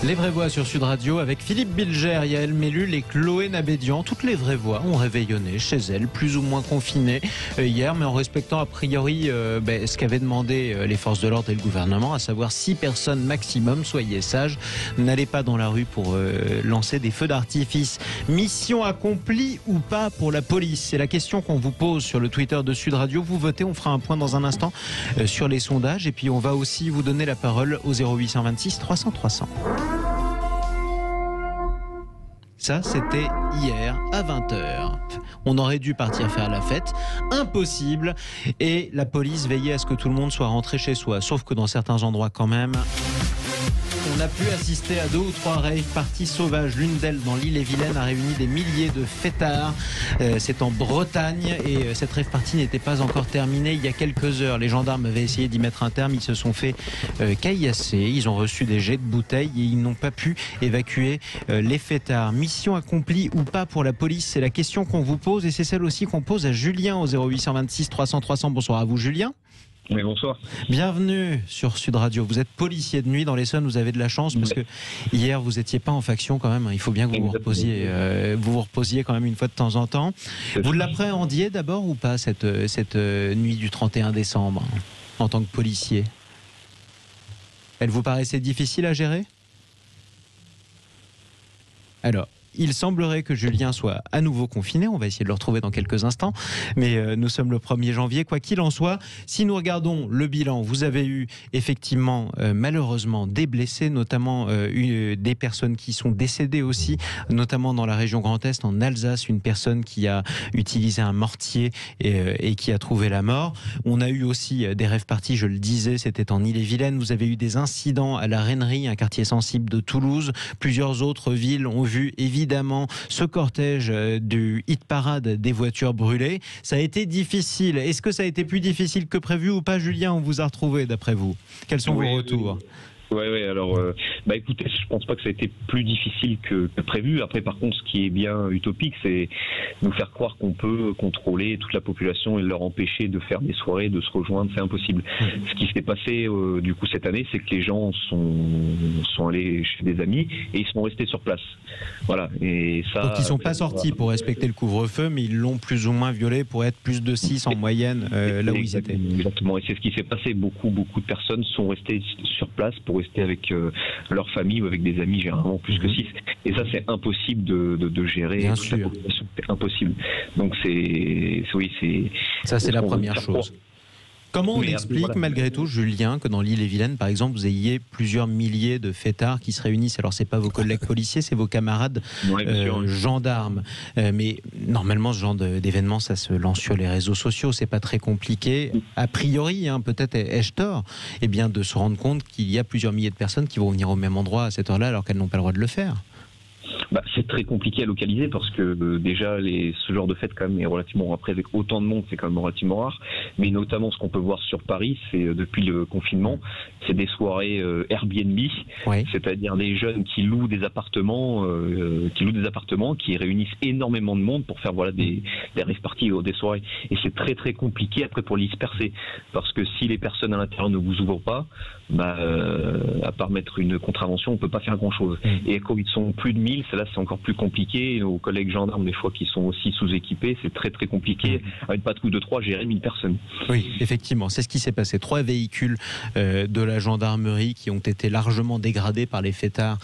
Les vraies voix sur Sud Radio avec Philippe Bilger, Yael Mellul et Chloé Nabédian. Toutes les vraies voix ont réveillonné chez elles, plus ou moins confinées hier, mais en respectant a priori ce qu'avaient demandé les forces de l'ordre et le gouvernement, à savoir 6 personnes maximum. Soyez sages, n'allez pas dans la rue pour lancer des feux d'artifice. Mission accomplie ou pas pour la police? C'est la question qu'on vous pose sur le Twitter de Sud Radio. Vous votez, on fera un point dans un instant sur les sondages et puis on va aussi vous donner la parole au 0826 300 300. Ça, c'était hier à 20h. On aurait dû partir faire la fête. Impossible. Et la police veillait à ce que tout le monde soit rentré chez soi. Sauf que dans certains endroits quand même, on a pu assister à 2 ou 3 rave parties sauvages. L'une d'elles, dans l'Ille-et-Vilaine, a réuni des milliers de fêtards. C'est en Bretagne et cette rave party n'était pas encore terminée il y a quelques heures. Les gendarmes avaient essayé d'y mettre un terme. Ils se sont fait caillasser. Ils ont reçu des jets de bouteilles et ils n'ont pas pu évacuer les fêtards. Mission accomplie ou pas pour la police? C'est la question qu'on vous pose et c'est celle aussi qu'on pose à Julien au 0826 300 300. Bonsoir à vous, Julien. Oui, bonsoir. Bienvenue sur Sud Radio. Vous êtes policier de nuit dans l'Essonne, vous avez de la chance parce que hier vous n'étiez pas en faction quand même. Il faut bien que vous vous reposiez quand même une fois de temps en temps. Vous l'appréhendiez d'abord ou pas cette nuit du 31 décembre en tant que policier? Elle vous paraissait difficile à gérer? Alors, il semblerait que Julien soit à nouveau confiné. On va essayer de le retrouver dans quelques instants. Mais nous sommes le 1er janvier. Quoi qu'il en soit, si nous regardons le bilan, vous avez eu effectivement, malheureusement, des blessés, notamment des personnes qui sont décédées aussi, notamment dans la région Grand Est, en Alsace, une personne qui a utilisé un mortier et qui a trouvé la mort. On a eu aussi des rave parties, je le disais, c'était en Ille-et-Vilaine. Vous avez eu des incidents à la Reinerie, un quartier sensible de Toulouse. Plusieurs autres villes ont vu évidemment ce cortège du hit parade des voitures brûlées. Ça a été difficile. Est-ce que ça a été plus difficile que prévu ou pas, Julien? On vous a retrouvé d'après vous. Quels sont vos retours? Oui, alors, écoutez, je pense pas que ça a été plus difficile que prévu. Après, par contre, ce qui est bien utopique, c'est nous faire croire qu'on peut contrôler toute la population et leur empêcher de faire des soirées, de se rejoindre. C'est impossible. Ce qui s'est passé, du coup, cette année, c'est que les gens sont allés chez des amis et ils sont restés sur place. Voilà. Et ça. Donc, ils sont pas sortis pour respecter le couvre-feu, mais ils l'ont plus ou moins violé pour être plus de 6 en moyenne là où ils étaient. Exactement. Et c'est ce qui s'est passé. Beaucoup de personnes sont restées sur place pour rester avec leur famille ou avec des amis, généralement plus que 6. Et ça, c'est impossible de gérer. Bien sûr. La population, c'est impossible. Donc, ça, c'est la première chose. Comment on explique malgré tout, Julien, que dans l'Ille-et-Vilaine, par exemple, vous ayez plusieurs milliers de fêtards qui se réunissent? Alors, c'est pas vos collègues policiers, c'est vos camarades gendarmes. Mais normalement, ce genre d'événement, ça se lance sur les réseaux sociaux. C'est pas très compliqué. A priori, peut-être ai-je tort, de se rendre compte qu'il y a plusieurs milliers de personnes qui vont venir au même endroit à cette heure-là, alors qu'elles n'ont pas le droit de le faire. C'est très compliqué à localiser parce que déjà ce genre de fête quand même est relativement, après avec autant de monde c'est quand même relativement rare, mais notamment ce qu'on peut voir sur Paris, c'est depuis le confinement, c'est des soirées Airbnb, c'est-à-dire des jeunes qui louent des appartements, qui réunissent énormément de monde pour faire des rave parties ou des soirées, et c'est très très compliqué après pour les disperser parce que si les personnes à l'intérieur ne vous ouvrent pas, à part mettre une contravention, on peut pas faire grand chose. Et quand ils sont plus de 1000, là c'est encore plus compliqué. Et nos collègues gendarmes des fois qui sont aussi sous-équipés, c'est très très compliqué. À une patrouille de 3, gérer 1000 personnes. Oui, effectivement, c'est ce qui s'est passé. 3 véhicules de la gendarmerie qui ont été largement dégradés par les fêtards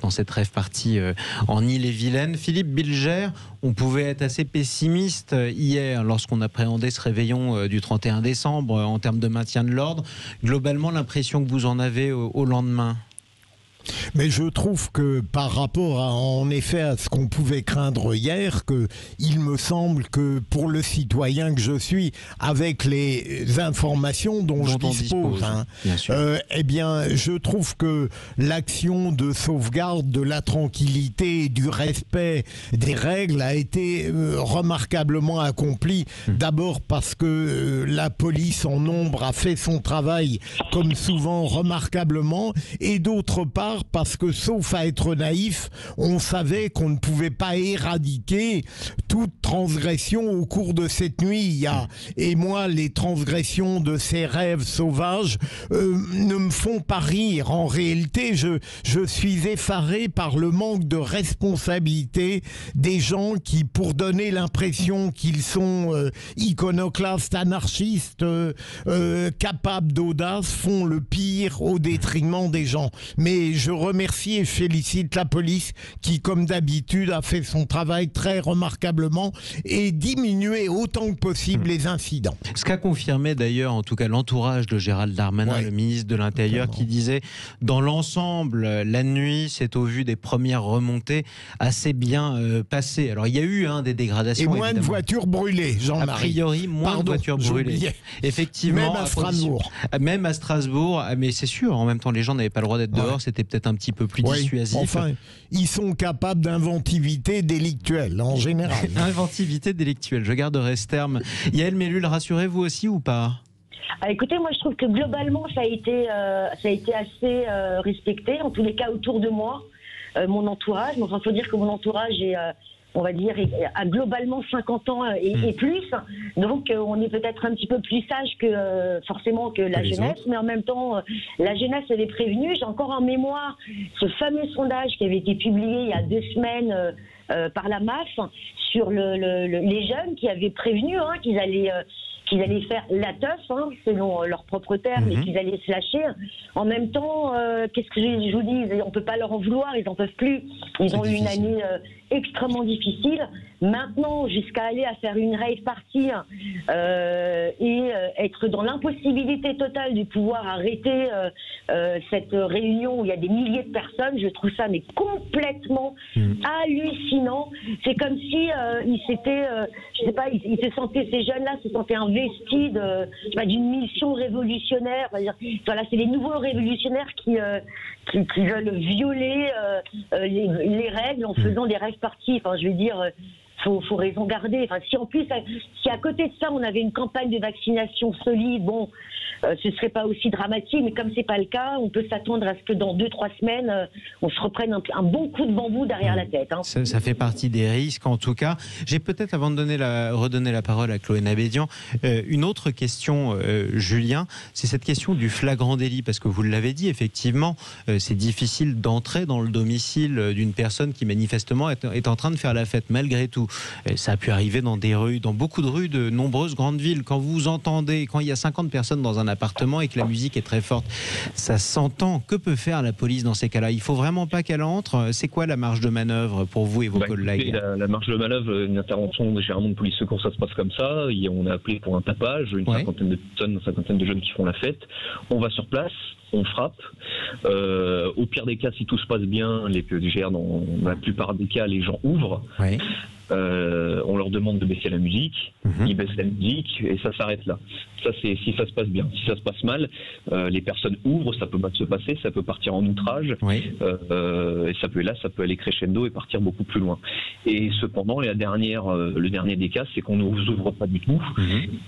dans cette rave party en Ille-et-Vilaine. Philippe Bilger, on pouvait être assez pessimiste hier lorsqu'on appréhendait ce réveillon du 31 décembre en termes de maintien de l'ordre. Globalement, l'impression que vous en avez au lendemain? Mais je trouve que par rapport en effet à ce qu'on pouvait craindre hier, que il me semble que pour le citoyen que je suis, avec les informations dont je dispose, je trouve que l'action de sauvegarde de la tranquillité et du respect des règles a été remarquablement accomplie. D'abord parce que la police en nombre a fait son travail comme souvent remarquablement, et d'autre part parce parce que, sauf à être naïf, on savait qu'on ne pouvait pas éradiquer toute transgression au cours de cette nuit. Et moi, les transgressions de ces rêves sauvages ne me font pas rire. En réalité, je suis effaré par le manque de responsabilité des gens qui, pour donner l'impression qu'ils sont iconoclastes, anarchistes, capables d'audace, font le pire au détriment des gens. Mais je remercie et félicite la police qui, comme d'habitude, a fait son travail très remarquablement et diminué autant que possible les incidents. Ce qu'a confirmé d'ailleurs, en tout cas l'entourage de Gérald Darmanin, le ministre de l'Intérieur, qui disait dans l'ensemble, la nuit, c'est au vu des premières remontées assez bien passé. Alors il y a eu des dégradations. Et moins de voitures brûlées, Jean-Marie. A priori, moins de voitures brûlées. Effectivement. Même à Strasbourg. Même à Strasbourg, mais c'est sûr, en même temps, les gens n'avaient pas le droit d'être dehors, c'était peut-être un petit peu plus dissuasif. Enfin, ils sont capables d'inventivité délictuelle, en général. Inventivité délictuelle, je garderai ce terme. Yael Mellul, rassurez-vous aussi ou pas? Écoutez, moi je trouve que globalement ça a été assez respecté, en tous les cas autour de moi, mon entourage. Enfin, il faut dire que mon entourage est... on va dire, à globalement 50 ans et plus. Donc, on est peut-être un petit peu plus sage que forcément que la jeunesse, mais en même temps, la jeunesse, elle est prévenue. J'ai encore en mémoire ce fameux sondage qui avait été publié il y a 2 semaines par la MAF sur les jeunes qui avaient prévenu qu'ils allaient faire la teuf, selon leurs propres termes, et qu'ils allaient se lâcher. En même temps, qu'est-ce que je vous dis, on ne peut pas leur en vouloir, ils n'en peuvent plus. Ils ont eu une année extrêmement difficile. Maintenant, jusqu'à aller à faire une rave party et être dans l'impossibilité totale de pouvoir arrêter cette réunion où il y a des milliers de personnes, je trouve ça mais complètement hallucinant. C'est comme si ils s'étaient, je sais pas, ils se sentaient, ces jeunes-là se sentaient investis d'une mission révolutionnaire. Voilà, c'est les nouveaux révolutionnaires qui veulent violer les règles en faisant des rave parties. Enfin, je veux dire. Faut raison garder. Enfin, si à côté de ça, on avait une campagne de vaccination solide, bon, ce serait pas aussi dramatique, mais comme c'est pas le cas, on peut s'attendre à ce que dans 2-3 semaines, on se reprenne un bon coup de bambou derrière la tête. Ça fait partie des risques, en tout cas. J'ai peut-être, avant de redonner la parole à Chloé Nabédian, une autre question, Julien, c'est cette question du flagrant délit, parce que vous l'avez dit, effectivement, c'est difficile d'entrer dans le domicile d'une personne qui manifestement est en train de faire la fête, malgré tout. Ça a pu arriver dans des rues, dans beaucoup de rues de nombreuses grandes villes. Quand vous entendez, quand il y a 50 personnes dans un appartement et que la musique est très forte, ça s'entend. Que peut faire la police dans ces cas-là? Il ne faut vraiment pas qu'elle entre. C'est quoi la marge de manœuvre pour vous et vos collègues? La marge de manœuvre, une intervention généralement de police secours, ça se passe comme ça. On a appelé pour un tapage, une cinquantaine de personnes, une cinquantaine de jeunes qui font la fête. On va sur place, on frappe. Au pire des cas, si tout se passe bien, dans la plupart des cas, les gens ouvrent. Oui. On leur demande de baisser la musique, ils baissent la musique et ça s'arrête là. Ça, c'est si ça se passe bien. Si ça se passe mal, les personnes ouvrent, ça peut mal se passer, ça peut partir en outrage, et ça peut aller crescendo et partir beaucoup plus loin. Et cependant, le dernier des cas, c'est qu'on ne vous ouvre pas du tout.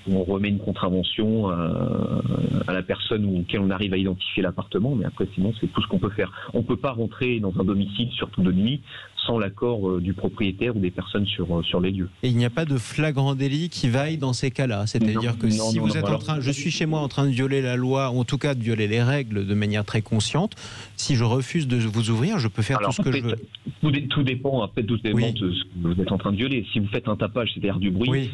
On remet une contravention à la personne auquel on arrive à identifier l'appartement, mais après sinon c'est tout ce qu'on peut faire. On ne peut pas rentrer dans un domicile, surtout de nuit, sans l'accord du propriétaire ou des personnes sur les lieux. Et il n'y a pas de flagrant délit qui vaille dans ces cas-là. C'est-à-dire que si vous êtes je suis chez moi en train de violer la loi, ou en tout cas de violer les règles de manière très consciente, si je refuse de vous ouvrir, je peux faire tout ce que je veux. Tout dépend de ce que vous êtes en train de violer. Si vous faites un tapage, c'est-à-dire du bruit,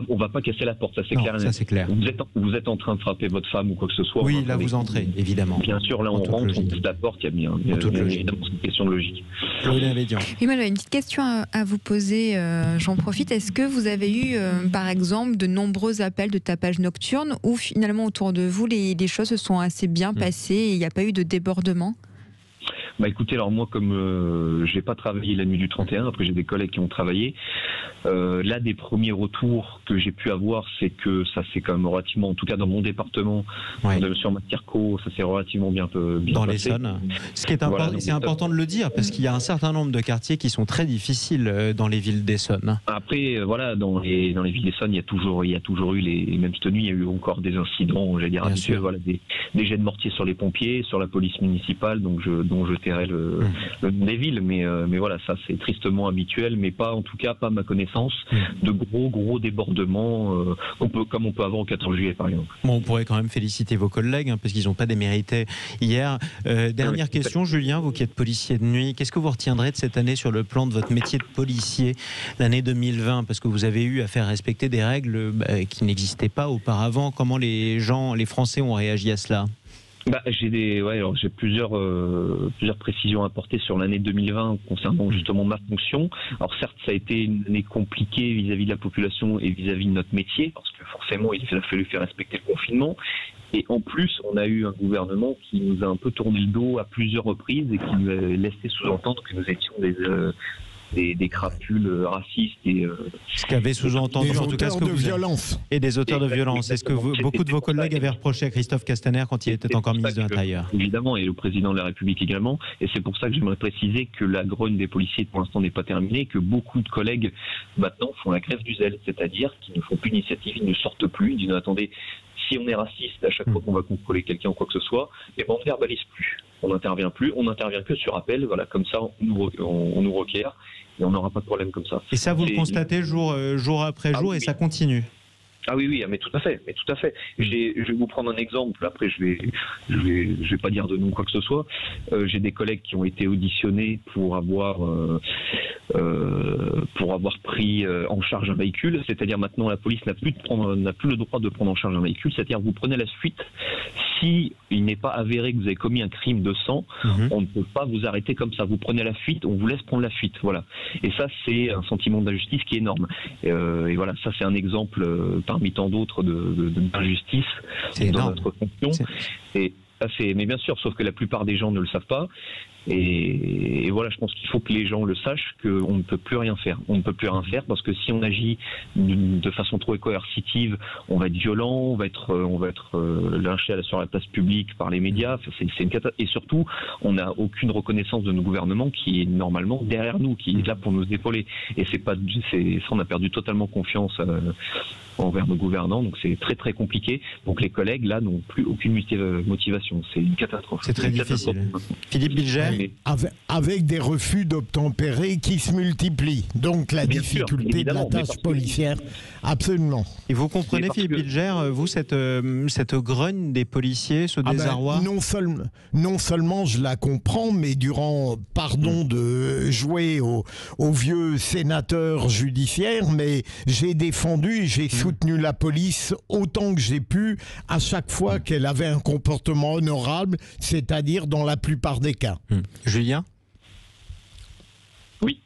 on va pas casser la porte, ça c'est clair. Ça c'est clair. Vous êtes en train de frapper votre femme ou quoi que ce soit. Oui, là vous entrez, évidemment. Bien sûr, là on rentre, on ouvre la porte, il y a évidemment une question de logique. Chloé Nabédian. Oui, moi j'avais une petite question à vous poser, j'en profite. Est-ce que vous avez eu, par exemple, de nombreux appels de tapage nocturne où finalement autour de vous les choses se sont assez bien passées et il n'y a pas eu de débordement? Écoutez, alors moi, comme j'ai pas travaillé la nuit du 31, après j'ai des collègues qui ont travaillé, Là, des premiers retours que j'ai pu avoir, c'est que ça s'est quand même relativement, en tout cas dans mon département, sur Matirco, ça s'est relativement bien dans passé. l'Essonne. Ce qui est important, c'est important de le dire, parce qu'il y a un certain nombre de quartiers qui sont très difficiles dans les villes d'Essonne. Après, voilà, dans les villes d'Essonne, il y a toujours eu même cette nuit, il y a eu encore des incidents, j'allais dire habituels, voilà, des jets de mortier sur les pompiers, sur la police municipale, dont je tairai le nom des villes, mais voilà, ça c'est tristement habituel, mais pas, en tout cas, pas à ma connaissance, de gros débordements comme on peut avoir au 14 juillet, par exemple. Bon, on pourrait quand même féliciter vos collègues, parce qu'ils n'ont pas démérité hier. Dernière question, Julien, vous qui êtes policier de nuit, qu'est-ce que vous retiendrez de cette année sur le plan de votre métier de policier, l'année 2020, parce que vous avez eu à faire respecter des règles qui n'existaient pas auparavant. Comment les Français ont réagi à cela ? J'ai plusieurs précisions à apporter sur l'année 2020 concernant justement ma fonction. Alors certes, ça a été une année compliquée vis-à-vis de la population et vis-à-vis de notre métier, parce que forcément, il a fallu faire respecter le confinement. Et en plus, on a eu un gouvernement qui nous a un peu tourné le dos à plusieurs reprises et qui nous a laissé sous-entendre que nous étions des crapules racistes et ce qu'avait sous-entendu en tout cas de violence et des auteurs de violence. Est-ce que beaucoup de vos collègues avaient reproché à Christophe Castaner quand il était encore ministre de l'Intérieur? Évidemment, et le président de la République également. Et c'est pour ça que j'aimerais préciser que la grogne des policiers pour l'instant n'est pas terminée, que beaucoup de collègues maintenant font la grève du zèle, c'est-à-dire qu'ils ne font plus d'initiative, ils ne sortent plus, ils disent attendez, si on est raciste à chaque fois qu'on va contrôler quelqu'un ou quoi que ce soit, on ne verbalise plus. On n'intervient plus, on n'intervient que sur appel, voilà, comme ça on nous requiert et on n'aura pas de problème comme ça. Et ça vous le constatez jour après jour et ça continue? Ah oui, mais tout à fait, Je vais vous prendre un exemple. Après, je vais pas dire de nom quoi que ce soit. J'ai des collègues qui ont été auditionnés pour avoir pris en charge un véhicule. C'est-à-dire maintenant, la police n'a plus le droit de prendre en charge un véhicule. C'est-à-dire vous prenez la fuite. Si il n'est pas avéré que vous avez commis un crime de sang, on ne peut pas vous arrêter comme ça. Vous prenez la fuite, on vous laisse prendre la fuite. Voilà. Et ça, c'est un sentiment d'injustice qui est énorme. Et voilà, ça c'est un exemple parmi tant d'autres d'injustice dans notre fonction. Mais bien sûr, sauf que la plupart des gens ne le savent pas. Et voilà, je pense qu'il faut que les gens le sachent qu'on ne peut plus rien faire. On ne peut plus rien faire parce que si on agit de façon trop coercitive, on va être violent, on va être lynché sur la place publique par les médias. C'est une catastrophe. Et surtout, on n'a aucune reconnaissance de nos gouvernements qui est normalement derrière nous, qui est là pour nous épauler. Et ça, on a perdu totalement confiance envers nos gouvernants. Donc c'est très très compliqué. Donc les collègues là n'ont plus aucune motivation. C'est une catastrophe. C'est très difficile. Philippe Bilger. Avec des refus d'obtempérer qui se multiplient. Donc la difficulté de la tâche policière, absolument. Et vous comprenez, Philippe Bilger, vous, cette grogne des policiers, ce désarroi? Non seulement je la comprends, mais pardon de jouer au vieux sénateur judiciaire, mais j'ai défendu et j'ai soutenu la police autant que j'ai pu à chaque fois qu'elle avait un comportement honorable, c'est-à-dire dans la plupart des cas. Julien? Oui.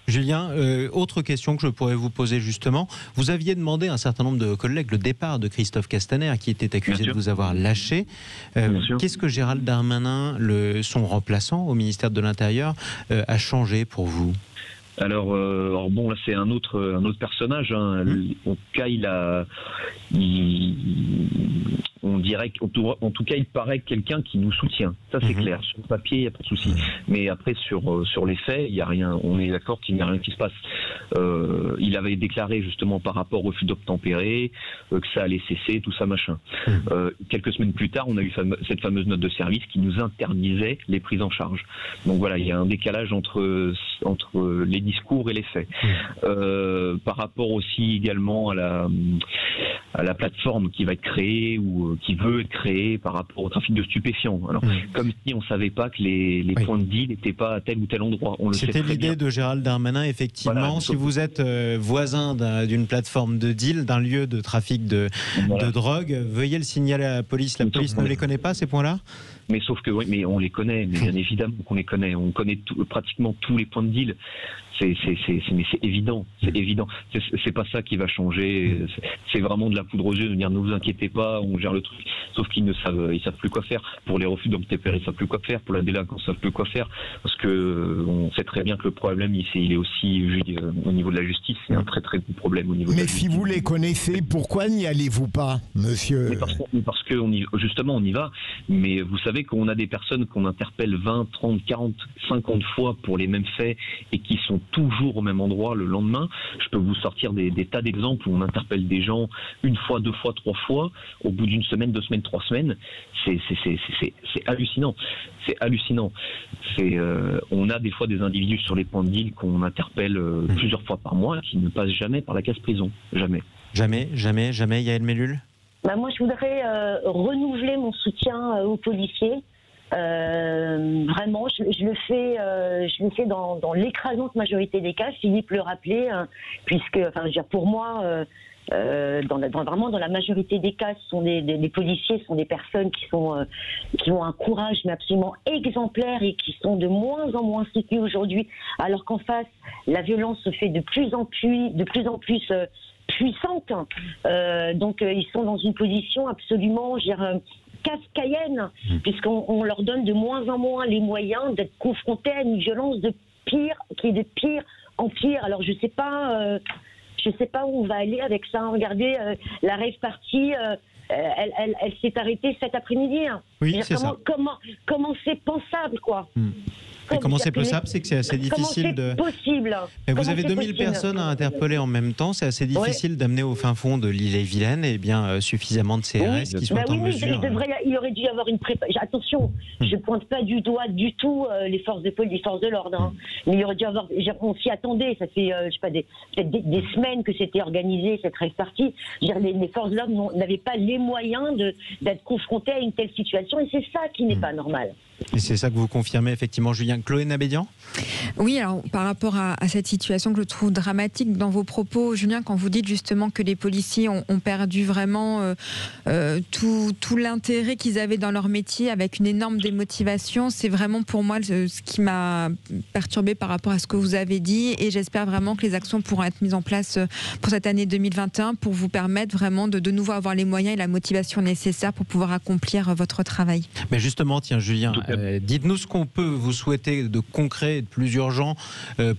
Julien, autre question que je pourrais vous poser justement. Vous aviez demandé à un certain nombre de collègues le départ de Christophe Castaner, qui était accusé de vous avoir lâché. Qu'est-ce que Gérald Darmanin, son remplaçant au ministère de l'Intérieur, a changé pour vous? Alors bon, là c'est un autre personnage. En tout cas, on dirait qu'en tout cas, il paraît quelqu'un qui nous soutient. Ça c'est clair. Sur le papier, il n'y a pas de souci. Mais après, sur les faits, il n'y a rien. On est d'accord qu'il n'y a rien qui se passe. Il avait déclaré justement par rapport au refus d'obtempérer que ça allait cesser, tout ça machin. Quelques semaines plus tard, on a eu cette fameuse note de service qui nous interdisait les prises en charge. Donc voilà, il y a un décalage entre les discours et les faits. Par rapport aussi également à la plateforme qui va être créée ou qui veut être créée par rapport au trafic de stupéfiants. Alors, comme si on ne savait pas que les points de deal n'étaient pas à tel ou tel endroit. C'était l'idée de Gérald Darmanin, effectivement. Voilà, si vous êtes voisin d'une plateforme de deal, d'un lieu de trafic de drogue, veuillez le signaler à la police. La police ne les connaît pas, ces points-là? Mais sauf que, oui, mais on les connaît, mais bien évidemment qu'on les connaît. On connaît pratiquement tous les points de deal. Mais c'est évident, c'est évident. C'est pas ça qui va changer. C'est vraiment de la poudre aux yeux de dire ne vous inquiétez pas, on gère le truc. Sauf qu'ils ne savent, ils savent plus quoi faire. Pour les refus d'obtempérer, ils savent plus quoi faire. Pour la délinquance, ils savent plus quoi faire. Parce que on sait très bien que le problème, il est aussi au niveau de la justice. C'est un très très gros problème au niveau. Mais si vous les connaissez, pourquoi n'y allez-vous pas, monsieur? Parce que justement, on y va. Mais vous savez qu'on a des personnes qu'on interpelle 20, 30, 40, 50 fois pour les mêmes faits et qui sont toujours au même endroit le lendemain. Je peux vous sortir des tas d'exemples où on interpelle des gens une fois, deux fois, trois fois, au bout d'une semaine, 2 semaines, 3 semaines. C'est hallucinant. C'est hallucinant. On a des fois des individus sur les points de deal qu'on interpelle plusieurs fois par mois qui ne passent jamais par la case prison. Jamais. Jamais, Yael Mellul? Moi, je voudrais renouveler mon soutien aux policiers. Vraiment, je le fais dans l'écrasante majorité des cas. Philippe le rappelait, puisque, enfin, je veux dire, pour moi, vraiment dans la majorité des cas, ce sont des policiers, sont des personnes qui ont un courage mais absolument exemplaire et qui sont de moins en moins soutenues aujourd'hui, alors qu'en face, la violence se fait de plus en plus puissante. Donc, ils sont dans une position absolument, je veux dire, cascaïenne, puisqu'on leur donne de moins en moins les moyens d'être confrontés à une violence qui est de pire en pire. Alors je sais pas où on va aller avec ça. Regardez, la rave party, elle s'est arrêtée cet après-midi. Oui, c'est ça. Comment c'est pensable, quoi? Et comment c'est possible? C'est que c'est assez difficile de. Possible. Mais vous avez 2000 personnes à interpeller en même temps. C'est assez difficile d'amener au fin fond de l'île-et-Vilaine suffisamment de CRS qui soient en mesure. Il aurait dû y avoir une préparation. Attention, je ne pointe pas du doigt du tout les forces de police, les forces de l'ordre. Mais il aurait dû y avoir. On s'y attendait. Ça fait je sais pas des semaines que c'était organisé cette rave party. Les forces de l'ordre n'avaient pas les moyens d'être confrontées à une telle situation et c'est ça qui n'est pas normal. Et c'est ça que vous confirmez effectivement, Julien. Chloé Nabédian? Oui, alors par rapport à cette situation que je trouve dramatique dans vos propos, Julien, quand vous dites justement que les policiers ont perdu vraiment tout l'intérêt qu'ils avaient dans leur métier avec une énorme démotivation, c'est vraiment pour moi ce qui m'a perturbé par rapport à ce que vous avez dit et j'espère vraiment que les actions pourront être mises en place pour cette année 2021 pour vous permettre vraiment de nouveau avoir les moyens et la motivation nécessaires pour pouvoir accomplir votre travail. Mais justement, tiens Julien, dites-nous ce qu'on peut vous souhaiter de concret et de plus urgent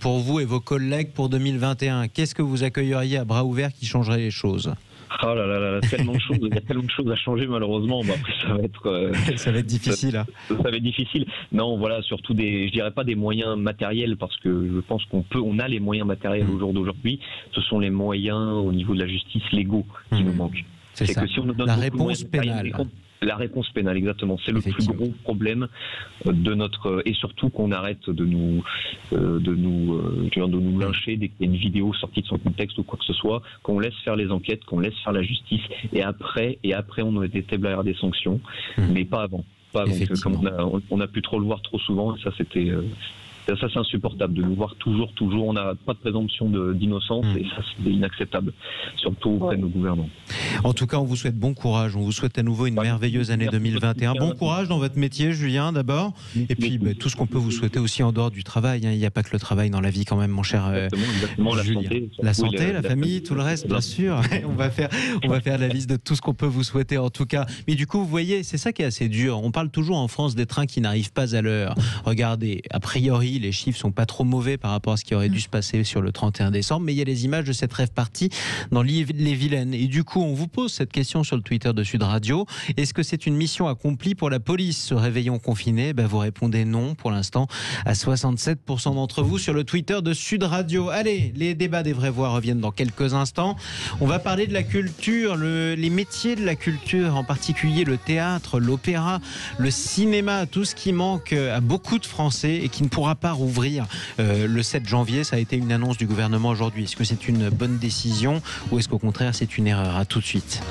pour vous et vos collègues pour 2021. Qu'est-ce que vous accueilleriez à bras ouverts qui changerait les choses? Oh là là, tellement de choses. Il y a tellement de choses à changer malheureusement. Après, ça va être. Ça va être difficile. Ça va être difficile. Non, voilà, surtout je dirais pas des moyens matériels parce que je pense on a les moyens matériels au jour d'aujourd'hui. Ce sont les moyens au niveau de la justice légaux qui nous manquent. C'est ça. Que si on nous donne la réponse pénale. La réponse pénale, exactement. C'est le plus gros problème de notre... Et surtout qu'on arrête de nous lyncher dès qu'il y a une vidéo sortie de son contexte ou quoi que ce soit, qu'on laisse faire les enquêtes, qu'on laisse faire la justice, et après on établir des sanctions, mais pas avant. Comme on a pu trop le voir trop souvent, et ça c'était... Ça, c'est insupportable de nous voir toujours. On n'a pas de présomption d'innocence et ça, c'est inacceptable, surtout auprès de nos gouvernants. En tout cas, on vous souhaite bon courage. On vous souhaite à nouveau une merveilleuse année 2021. Bon courage dans votre métier, Julien, d'abord. Et puis, tout ce qu'on peut vous souhaiter aussi en dehors du travail. Il n'y a pas que le travail dans la vie, quand même, mon cher exactement, Julien. La santé, la famille, tout le reste, bien sûr. On va faire la liste de tout ce qu'on peut vous souhaiter, en tout cas. Mais du coup, vous voyez, c'est ça qui est assez dur. On parle toujours en France des trains qui n'arrivent pas à l'heure. Regardez, a priori, les chiffres sont pas trop mauvais par rapport à ce qui aurait dû se passer sur le 31 décembre, mais il y a les images de cette rave party dans l'île-et-Vilaine. Et du coup, on vous pose cette question sur le Twitter de Sud Radio. Est-ce que c'est une mission accomplie pour la police, ce réveillon confiné? Vous répondez non pour l'instant à 67% d'entre vous sur le Twitter de Sud Radio. Allez, les débats des vraies voix reviennent dans quelques instants. On va parler de la culture, les métiers de la culture, en particulier le théâtre, l'opéra, le cinéma, tout ce qui manque à beaucoup de Français et qui ne pourra pas rouvrir le 7 janvier. Ça a été une annonce du gouvernement aujourd'hui. Est-ce que c'est une bonne décision ou est-ce qu'au contraire c'est une erreur? À tout de suite.